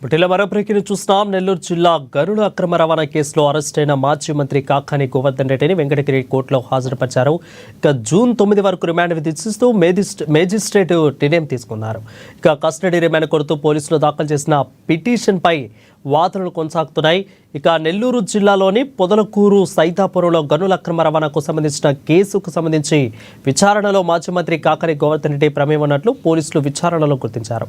బుటిల మరో బ్రేకింగ్ చూస్తున్నాం. నెల్లూరు జిల్లా గనుల అక్రమ రవాణా కేసులో అరెస్ట్ అయిన మాజీ మంత్రి కాకాని గోవర్ధన్ రెడ్డిని వెంకటగిరి కోర్టులో హాజరుపరిచారు. ఇక జూన్ 9 వరకు రిమాండ్ విధిస్తూ మేజిస్ట్రేట్ నిర్ణయం తీసుకున్నారు. ఇక కస్టడీ రిమాండ్ కోరుతూ పోలీసులు దాఖలు చేసిన పిటిషన్పై వాదనలు కొనసాగుతున్నాయి. ఇక నెల్లూరు జిల్లాలోని పొదలకూరు సైతాపురంలో గనుల అక్రమ రవాణాకు సంబంధించిన కేసుకు సంబంధించి విచారణలో మాజీ మంత్రి కాకాని గోవర్ధన్ రెడ్డి ప్రమేయం ఉన్నట్లు పోలీసులు విచారణలో గుర్తించారు.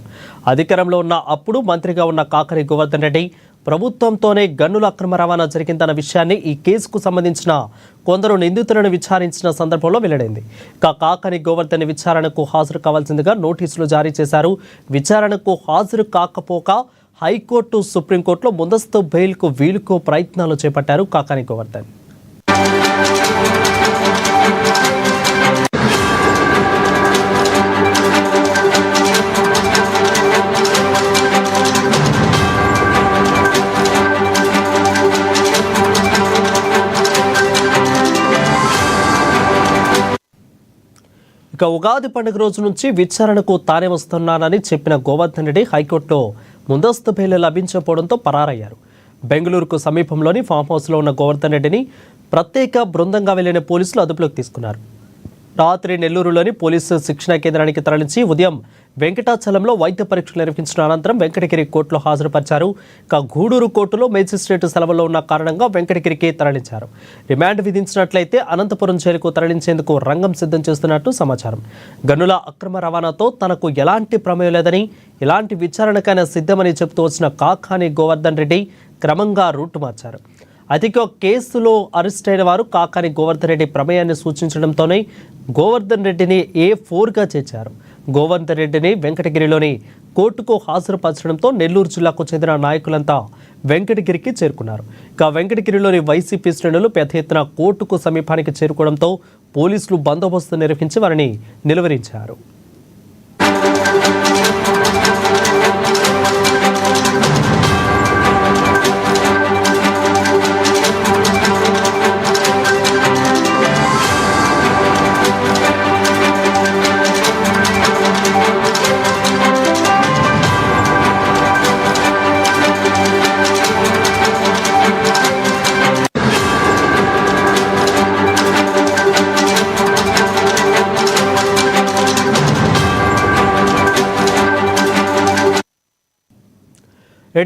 అధికారంలో ఉన్న అప్పుడు మంత్రిగా ఉన్న కాకాని గోవర్ధన్ రెడ్డి ప్రభుత్వంతోనే గనుల అక్రమ రవాణా జరిగిందన్న విషయాన్ని ఈ కేసుకు సంబంధించిన కొందరు నిందితులను విచారించిన సందర్భంలో వెల్లడైంది. ఇక కాకాని గోవర్ధన్ విచారణకు హాజరు కావాల్సిందిగా నోటీసులు జారీ చేశారు. విచారణకు హాజరు కాకపోక హైకోర్టు, సుప్రీంకోర్టులో ముందస్తు బెయిల్కు వీలుకు ప్రయత్నాలు చేపట్టారు కాకాని గోవర్ధన్. ఇక ఉగాది పండుగ రోజు నుంచి విచారణకు తానే వస్తున్నానని చెప్పిన గోవర్ధన్ రెడ్డి హైకోర్టులో ముందస్తు బెయిల్ లభించకపోవడంతో పరారయ్యారు. బెంగళూరుకు సమీపంలోని ఫామ్ హౌస్లో ఉన్న గోవర్ధన్ రెడ్డిని ప్రత్యేక బృందంగా వెళ్లిన పోలీసులు అదుపులోకి తీసుకున్నారు. రాత్రి నెల్లూరులోని పోలీసు శిక్షణా కేంద్రానికి తరలించి ఉదయం వెంకటాచలంలో వైద్య పరీక్షలు నిర్వహించిన అనంతరం వెంకటగిరి కోర్టులో హాజరుపరిచారు. ఇక గూడూరు కోర్టులో మేజిస్ట్రేట్ సెలవులో ఉన్న కారణంగా వెంకటగిరికి తరలించారు. రిమాండ్ విధించినట్లయితే అనంతపురం జైలుకు తరలించేందుకు రంగం సిద్ధం చేస్తున్నట్టు సమాచారం. గనుల అక్రమ రవాణాతో తనకు ఎలాంటి ప్రమేయం లేదని, ఎలాంటి విచారణకైనా సిద్ధమని చెబుతూ వచ్చిన కాకాని గోవర్ధన్ రెడ్డి క్రమంగా రూటు మార్చారు. అధిక కేసులో అరెస్ట్ అయిన వారు కాకాని గోవర్ధన్ రెడ్డి ప్రమేయాన్ని సూచించడంతోనే గోవర్ధన్ రెడ్డిని A4గా చేర్చారు. గోవర్ధన్ రెడ్డిని వెంకటగిరిలోని కోర్టుకు హాజరుపరచడంతో నెల్లూరు జిల్లాకు చెందిన నాయకులంతా వెంకటగిరికి చేరుకున్నారు. ఇక వెంకటగిరిలోని వైసీపీ శ్రేణులు పెద్ద ఎత్తున కోర్టుకు సమీపానికి చేరుకోవడంతో పోలీసులు బందోబస్తు నిర్వహించి వారిని నిలువరించారు.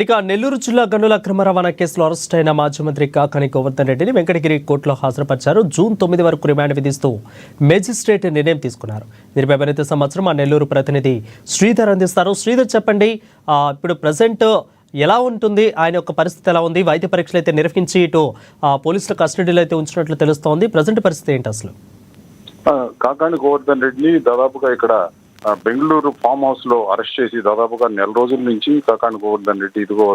ఇక నెల్లూరు జిల్లా గనుల అక్రమ రవాణా కేసులో అరెస్ట్ అయిన మాజీ మంత్రి కాకాని గోవర్ధన్ రెడ్డిని వెంకటగిరి కోర్టులో హాజరుపరిచారు. జూన్ 9 వరకు రిమాండ్ విధిస్తూ మేజిస్ట్రేట్ నిర్ణయం తీసుకున్నారు. దీనిపై మరింత సంవత్సరం మా నెల్లూరు ప్రతినిధి శ్రీధర్ అందిస్తారు. శ్రీధర్, చెప్పండి, ఇప్పుడు ప్రజెంట్ ఎలా ఉంటుంది, ఆయన యొక్క పరిస్థితి ఎలా ఉంది? వైద్య పరీక్షలు అయితే నిర్వహించి ఇటు పోలీసుల కస్టడీలో అయితే ఉంచినట్లు తెలుస్తోంది. ప్రజెంట్ పరిస్థితి ఏంటి అసలు? కాకాని గోవర్ధన్ రెడ్డిని దాదాపుగా ఇక్కడ బెంగళూరు ఫామ్ హౌస్ లో అరెస్ట్ చేసి దాదాపుగా నెల రోజుల నుంచి కాకాని గోవర్ధన్ రెడ్డి అదిగో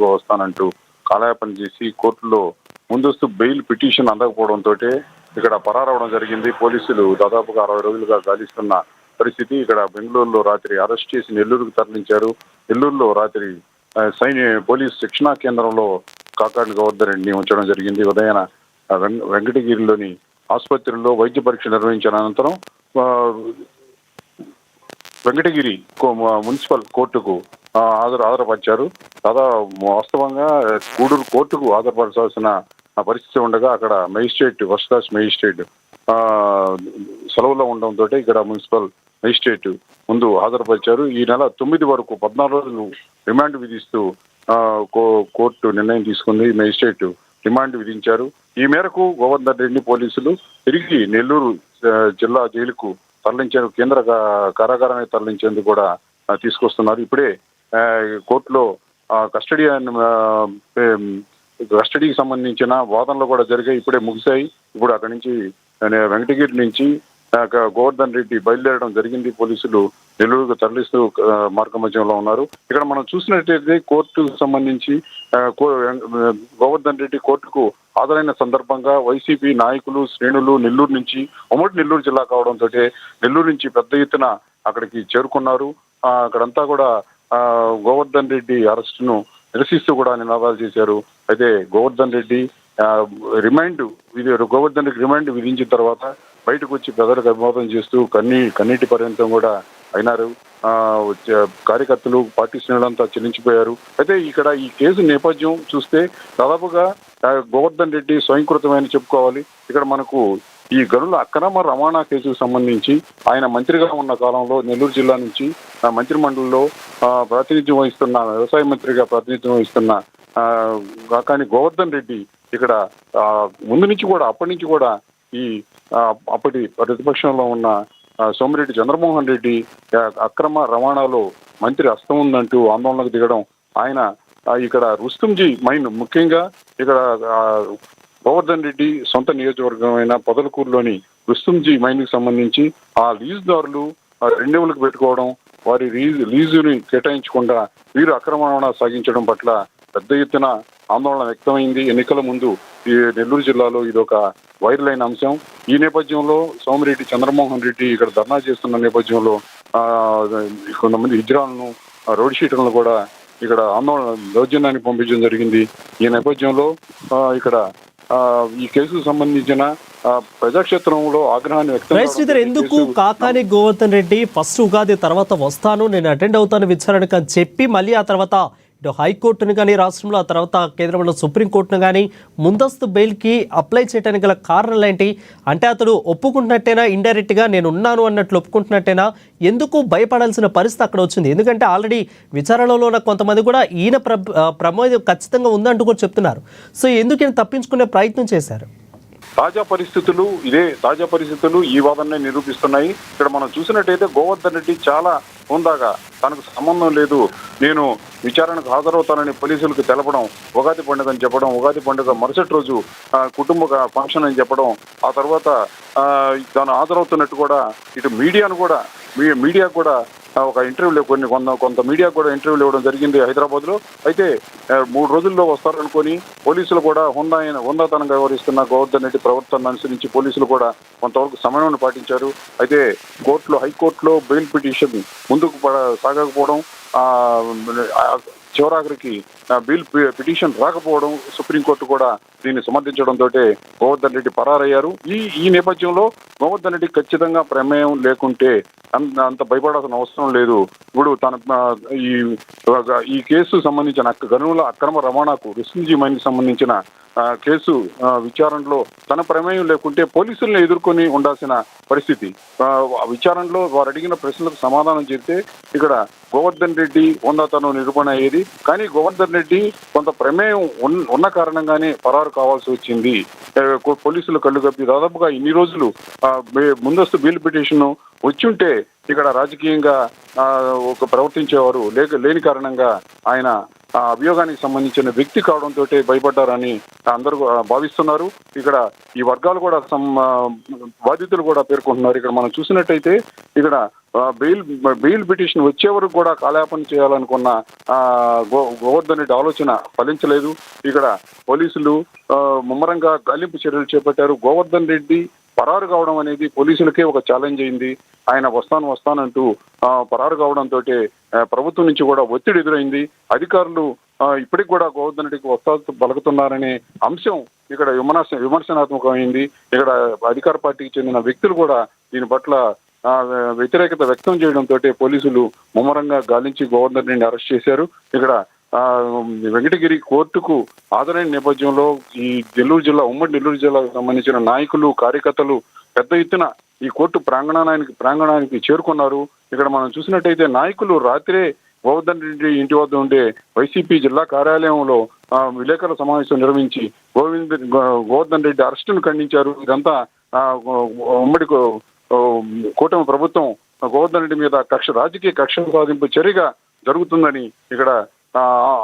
వస్తానంటూ కాలయాపన చేసి కోర్టులో ముందస్తు బెయిల్ పిటిషన్ అందకపోవడంతో ఇక్కడ పరారవడం జరిగింది. పోలీసులు దాదాపుగా 60 రోజులుగా గాలిస్తున్న పరిస్థితి. ఇక్కడ బెంగళూరులో రాత్రి అరెస్ట్ చేసి నెల్లూరుకు తరలించారు. నెల్లూరులో రాత్రి పోలీస్ శిక్షణా కేంద్రంలో కాకాని గోవర్ధన్ రెడ్డిని ఉంచడం జరిగింది. ఉదయాన వెంకటగిరిలోని ఆసుపత్రిలో వైద్య పరీక్ష నిర్వహించిన అనంతరం వెంకటగిరి మున్సిపల్ కోర్టుకు హాజరుపరిచారు. వాస్తవంగా గూడూరు కోర్టుకు హాజరుపరచాల్సిన పరిస్థితి ఉండగా అక్కడ ఫస్ట్ క్లాస్ మేజిస్ట్రేట్ సెలవులో ఉండడంతో ఇక్కడ మున్సిపల్ మేజిస్ట్రేట్ ముందు హాజరుపరిచారు. ఈ నెల 9 వరకు 14 రోజులు రిమాండ్ విధిస్తూ కోర్టు నిర్ణయం తీసుకుంది. మేజిస్ట్రేట్ రిమాండ్ విధించారు. ఈ మేరకు గోవర్ధన్ రెడ్డిని పోలీసులు తిరిగి నెల్లూరు జిల్లా జైలుకు తరలించేందుకు, కేంద్ర కారాగారాన్ని తరలించేందుకు కూడా తీసుకొస్తున్నారు. ఇప్పుడే కోర్టులో కస్టడీకి సంబంధించిన వాదనలు కూడా జరిగాయి. ఇప్పుడే ముగిశాయి. ఇప్పుడు అక్కడి నుంచి వెంకటగిరి నుంచి గోవర్ధన్ రెడ్డి బయలుదేరడం జరిగింది. పోలీసులు నెల్లూరుకు తరలిస్తూ మార్గమధ్యంలో ఉన్నారు. ఇక్కడ మనం చూసినట్లయితే కోర్టుకు సంబంధించి గోవర్ధన్ రెడ్డి కోర్టుకు హాజరైన సందర్భంగా వైసీపీ నాయకులు, శ్రేణులు నెల్లూరు నుంచి, ఉమ్మడి నెల్లూరు జిల్లా కావడంతో నెల్లూరు నుంచి పెద్ద ఎత్తున అక్కడికి చేరుకున్నారు. అక్కడంతా కూడా గోవర్ధన్ రెడ్డి అరెస్టును నిరసిస్తూ కూడా నినాదాలు చేశారు. అయితే గోవర్ధన్ రెడ్డి రిమాండ్ విధించిన తర్వాత బయటకు వచ్చి ప్రజలకు అభివాదం చేస్తూ కన్నీటి పర్యంతం కూడా అయినారు. కార్యకర్తలు పార్టీ శ్రేణులంతా చెల్లించిపోయారు. అయితే ఇక్కడ ఈ కేసు నేపథ్యం చూస్తే దాదాపుగా గోవర్ధన్ రెడ్డి స్వయంకృతమైన చెప్పుకోవాలి. ఇక్కడ మనకు ఈ గనుల అక్రమ రవాణా కేసుకు సంబంధించి ఆయన మంత్రిగా ఉన్న కాలంలో నెల్లూరు జిల్లా నుంచి మంత్రిమండలిలో ప్రాతినిధ్యం వహిస్తున్న వ్యవసాయ మంత్రిగా ప్రాతినిధ్యం వహిస్తున్న కానీ గోవర్ధన్ రెడ్డి ఇక్కడ ముందు నుంచి కూడా అప్పటి నుంచి కూడా ఈ అప్పటి ప్రతిపక్షంలో ఉన్న సోమిరెడ్డి చంద్రమోహన్ రెడ్డి అక్రమ రవాణాలో మంత్రి హస్తం ఉందంటూ ఆందోళనకు దిగడం, ఆయన ఇక్కడ రుస్తుంజీ మైన్ ముఖ్యంగా ఇక్కడ గోవర్ధన్ రెడ్డి సొంత నియోజకవర్గమైన పొదలకూరులోని రుస్తుంజీ మైన్కి సంబంధించి ఆ లీజుదారులు రెన్యువల్కి పెట్టుకోవడం, వారి లీజుని కేటాయించకుండా వీరు అక్రమ రవాణా సాగించడం పట్ల పెద్ద ఎత్తున ఆందోళన వ్యక్తమైంది. ఎన్నికల ముందు ఈ నెల్లూరు జిల్లాలో ఇది ఒక వైరల్ అయిన అంశం. ఈ నేపథ్యంలో సోమిరెడ్డి చంద్రమోహన్ రెడ్డి ఇక్కడ ధర్నా చేస్తున్న నేపథ్యంలో కొంతమంది హిజ్రాలను రోడ్ షీటర్లను కూడా ఇక్కడ ఆందోళన దౌర్జన్యానికి పంపించడం జరిగింది. ఈ నేపథ్యంలో ఇక్కడ ఈ కేసుకు సంబంధించిన ప్రజాక్షేత్రంలో ఆగ్రహాన్ని వ్యక్తం ఎందుకు కాకాని గోవర్ధన్ రెడ్డి ఫస్ట్ ఉగాది తర్వాత వస్తాను, నేను అటెండ్ అవుతాను విచారణకు అని చెప్పి మళ్ళీ ఆ తర్వాత ఇటు హైకోర్టును కానీ రాష్ట్రంలో, ఆ తర్వాత కేంద్రంలో సుప్రీంకోర్టును కానీ ముందస్తు బెయిల్కి అప్లై చేయడానికి గల కారణాలు ఏంటి? అంటే అతడు ఒప్పుకుంటున్నట్టేనా, ఇండైరెక్ట్గా నేను ఉన్నాను అన్నట్లు ఒప్పుకుంటున్నట్టేనా? ఎందుకు భయపడాల్సిన పరిస్థితి అక్కడ వచ్చింది? ఎందుకంటే ఆల్రెడీ విచారణలో ఉన్న కొంతమంది కూడా ఈయన ప్రమాదం ఖచ్చితంగా ఉందంటూ కూడా చెప్తున్నారు. సో ఎందుకు ఈయన తప్పించుకునే ప్రయత్నం చేశారు? తాజా పరిస్థితులు ఈ వాదననే నిరూపిస్తున్నాయి. ఇక్కడ మనం చూసినట్టయితే గోవర్ధన్ రెడ్డి చాలా హుందాగా తనకు సంబంధం లేదు, నేను విచారణకు హాజరవుతానని పోలీసులకు తెలపడం, ఉగాది పండుగ అని చెప్పడం, ఉగాది పండుగ మరుసటి రోజు కుటుంబ ఫంక్షన్ అని చెప్పడం, ఆ తర్వాత తాను హాజరవుతున్నట్టు కూడా ఇటు మీడియా కూడా ఒక ఇంటర్వ్యూలో కొంత మీడియా కూడా ఇంటర్వ్యూలు ఇవ్వడం జరిగింది హైదరాబాద్లో. అయితే 3 రోజుల్లో వస్తారనుకొని పోలీసులు కూడా హుందాతనంగా వ్యవహరిస్తున్న గోవర్ధన్ రెడ్డి ప్రవర్తన అనుసరించి పోలీసులు కూడా కొంతవరకు సమయాన్ని పాటించారు. అయితే హైకోర్టులో బెయిల్ పిటిషన్ ముందుకు సాగకపోవడం, చివరాఖరికి బెయిల్ పిటిషన్ రాకపోవడం, సుప్రీంకోర్టు కూడా దీన్ని సమర్థించడంతో గోవర్ధన్ రెడ్డి పరారయ్యారు. ఈ నేపథ్యంలో గోవర్ధన్ రెడ్డి ఖచ్చితంగా ప్రమేయం లేకుంటే అంత భయపడాల్సిన అవసరం లేదు. ఇప్పుడు ఈ కేసు సంబంధించిన గనుల అక్రమ రవాణాకు రుస్తుంజీ మైన్కి సంబంధించిన కేసు విచారణలో తన ప్రమేయం లేకుంటే పోలీసులను ఎదుర్కొని ఉండాల్సిన పరిస్థితి. విచారణలో వారు అడిగిన ప్రశ్నలకు సమాధానం చెప్తే ఇక్కడ గోవర్ధన్ రెడ్డి హుందాతనం నిరూపణ అయ్యేది. కానీ గోవర్ధన్ రెడ్డి కొంత ప్రమేయం ఉన్న కారణంగానే పరారు కావాల్సి వచ్చింది. పోలీసులు కళ్ళు కప్పి దాదాపుగా ఇన్ని రోజులు ముందస్తు బెయిల్ పిటిషన్ వచ్చుంటే ఇక్కడ రాజకీయంగా ప్రవర్తించేవారు లేని కారణంగా ఆయన అభియోగానికి సంబంధించిన వ్యక్తి కావడంతో భయపడ్డారని అందరూ భావిస్తున్నారు. ఇక్కడ ఈ వర్గాలు కూడా బాధితులు కూడా పేర్కొంటున్నారు. ఇక్కడ మనం చూసినట్టయితే ఇక్కడ బెయిల్ పిటిషన్ వచ్చే వరకు కూడా కాలయాపన చేయాలనుకున్న గోవర్ధన్ రెడ్డి ఆలోచన ఫలించలేదు. ఇక్కడ పోలీసులు ముమ్మరంగా గాలింపు చర్యలు చేపట్టారు. గోవర్ధన్ రెడ్డి పరారు కావడం అనేది పోలీసులకే ఒక ఛాలెంజ్ అయింది. ఆయన వస్తానంటూ పరారు కావడంతో ప్రభుత్వం నుంచి కూడా ఒత్తిడి ఎదురైంది. అధికారులు ఇప్పటికి కూడా గోవర్ధన్ రెడ్డికి వస్తాలు పలుకుతున్నారనే అంశం ఇక్కడ విమర్శనాత్మకమైంది. ఇక్కడ అధికార పార్టీకి చెందిన వ్యక్తులు కూడా దీని పట్ల వ్యతిరేకత వ్యక్తం చేయడంతో పోలీసులు ముమ్మరంగా గాలించి గోవర్ధన్ రెడ్డిని అరెస్ట్ చేశారు. ఇక్కడ వెంకటగిరి కోర్టుకు హాజరైన నేపథ్యంలో ఈ ఉమ్మడి నెల్లూరు జిల్లాకు సంబంధించిన నాయకులు, కార్యకర్తలు పెద్ద ఎత్తున ఈ కోర్టు ప్రాంగణానికి చేరుకున్నారు. ఇక్కడ మనం చూసినట్టయితే నాయకులు రాత్రే గోవర్ధన్ రెడ్డి ఇంటి వద్ద ఉండే వైసీపీ జిల్లా కార్యాలయంలో విలేకరుల సమావేశం నిర్వహించి గోవర్ధన్ రెడ్డి అరెస్టును ఖండించారు. ఇదంతా ఉమ్మడి కూటమి ప్రభుత్వం గోవర్ధన్ రెడ్డి మీద రాజకీయ కక్ష సాధింపు చర్యగా జరుగుతుందని ఇక్కడ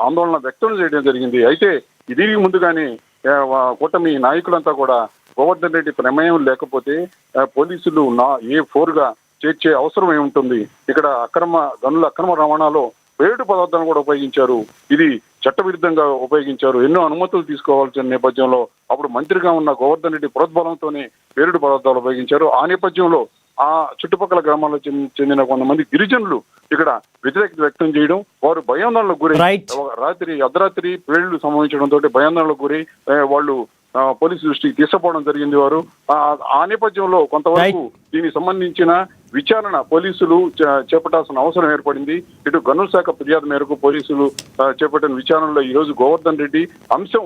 ఆందోళన వ్యక్తం చేయడం జరిగింది. అయితే దీనికి ముందుగానే కూటమి నాయకులంతా కూడా గోవర్ధన్ రెడ్డి ప్రమేయం లేకపోతే పోలీసులు A4 గా చేర్చే అవసరం ఏముంటుంది? ఇక్కడ గనుల అక్రమ రవాణాలో పేలుడు పదార్థాలను కూడా ఉపయోగించారు. ఇది చట్టవిరుద్ధంగా ఉపయోగించారు. ఎన్నో అనుమతులు తీసుకోవాల్సిన నేపథ్యంలో అప్పుడు మంత్రిగా ఉన్న గోవర్ధన్ రెడ్డి ప్రోద్బలంతోనే పేలుడు పదార్థాలు ఉపయోగించారు. ఆ నేపథ్యంలో ఆ చుట్టుపక్కల గ్రామాలకు చెందిన కొంతమంది గిరిజనులు ఇక్కడ వ్యతిరేకత వ్యక్తం చేయడం, వారు భయాందోళనకు గురై అర్ధరాత్రి పేలుళ్లు సంభవించడంతో భయాందోళనకు గురై వాళ్ళు పోలీసు దృష్టికి తీసుకుపోవడం జరిగింది. వారు ఆ నేపథ్యంలో కొంతవరకు దీనికి సంబంధించిన విచారణ పోలీసులు చేపట్టాల్సిన అవసరం ఏర్పడింది. ఇటు గనుల శాఖ ఫిర్యాదు మేరకు పోలీసులు చేపట్టిన విచారణలో ఈ రోజు గోవర్ధన్ రెడ్డి అంశం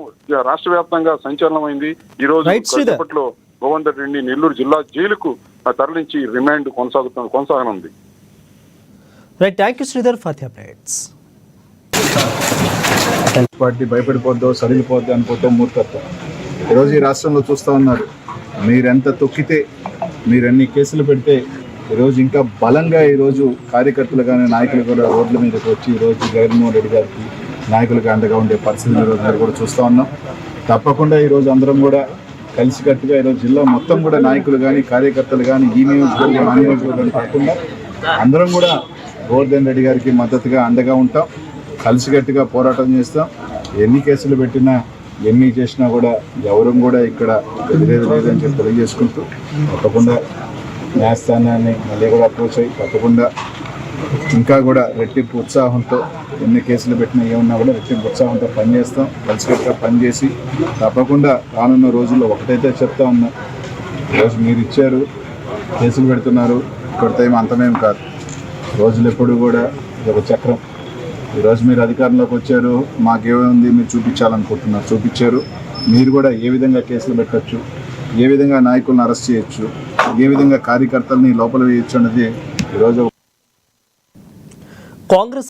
రాష్ట్ర వ్యాప్తంగా సంచలనమైంది. ఈ రోజు కాసేపట్లో గోవర్ధన్ రెడ్డి నెల్లూరు జిల్లా జైలుకు తరలించి రిమాండ్ కొనసాగనుంది. Right, thank you Sridhar for the updates. Party భయపడిపోద్దో సడిలిపోద్దో అనుకోవటం మూర్ఖత్వం. ఈరోజు ఈ రాష్ట్రంలో చూస్తూ ఉన్నారు, మీరెంత తొక్కితే మీరెన్ని కేసులు పెడితే ఈరోజు ఇంకా బలంగా ఈరోజు కార్యకర్తలు కానీ నాయకులు కూడా రోడ్ల మీదకి వచ్చి ఈరోజు జగన్మోహన్ రెడ్డి గారికి నాయకులకు అండగా ఉండే పరిస్థితులు ఈరోజు కూడా చూస్తూ ఉన్నాం. తప్పకుండా ఈరోజు అందరం కూడా కలిసికట్టుగా ఈరోజు జిల్లా మొత్తం కూడా నాయకులు కానీ కార్యకర్తలు కానీ ఈ నియోజకవర్గం ఆ నియోజకవర్గం కాకుండా అందరం కూడా గోవర్ధన్ రెడ్డి గారికి మద్దతుగా అండగా ఉంటాం. కలిసికట్టుగా పోరాటం చేస్తాం. ఎన్ని కేసులు పెట్టినా ఎన్ని చేసినా కూడా ఎవరు కూడా ఇక్కడ ఎదురేది లేదని చెప్పి తెలియజేసుకుంటూ తప్పకుండా న్యాయస్థానాన్ని మళ్ళీ కూడా అప్రోచ్ అయ్యి తప్పకుండా ఇంకా కూడా రెట్టింపు ఉత్సాహంతో ఎన్ని కేసులు పెట్టినా ఏమన్నా కూడా రెట్టింపు ఉత్సాహంతో పనిచేస్తాం. కలిసికట్టుగా పనిచేసి తప్పకుండా రానున్న రోజుల్లో ఒకటైతే చెప్తా ఉన్నాం, ఈరోజు మీరు ఇచ్చారు, కేసులు పెడుతున్నారు, కొడతాయేమో అంతమేం కాదు. రోజులు ఎప్పుడు కూడా ఒక చక్రం. ఈరోజు మీరు అధికారంలోకి వచ్చారు, మాకేముంది మీరు చూపించాలనుకుంటున్నారు, చూపించారు. మీరు కూడా ఏ విధంగా కేసులు పెట్టచ్చు, ఏ విధంగా నాయకులను అరెస్ట్ చేయొచ్చు, ఏ విధంగా కార్యకర్తల్ని లోపల వేయచ్చు అన్నది ఈరోజు కాంగ్రెస్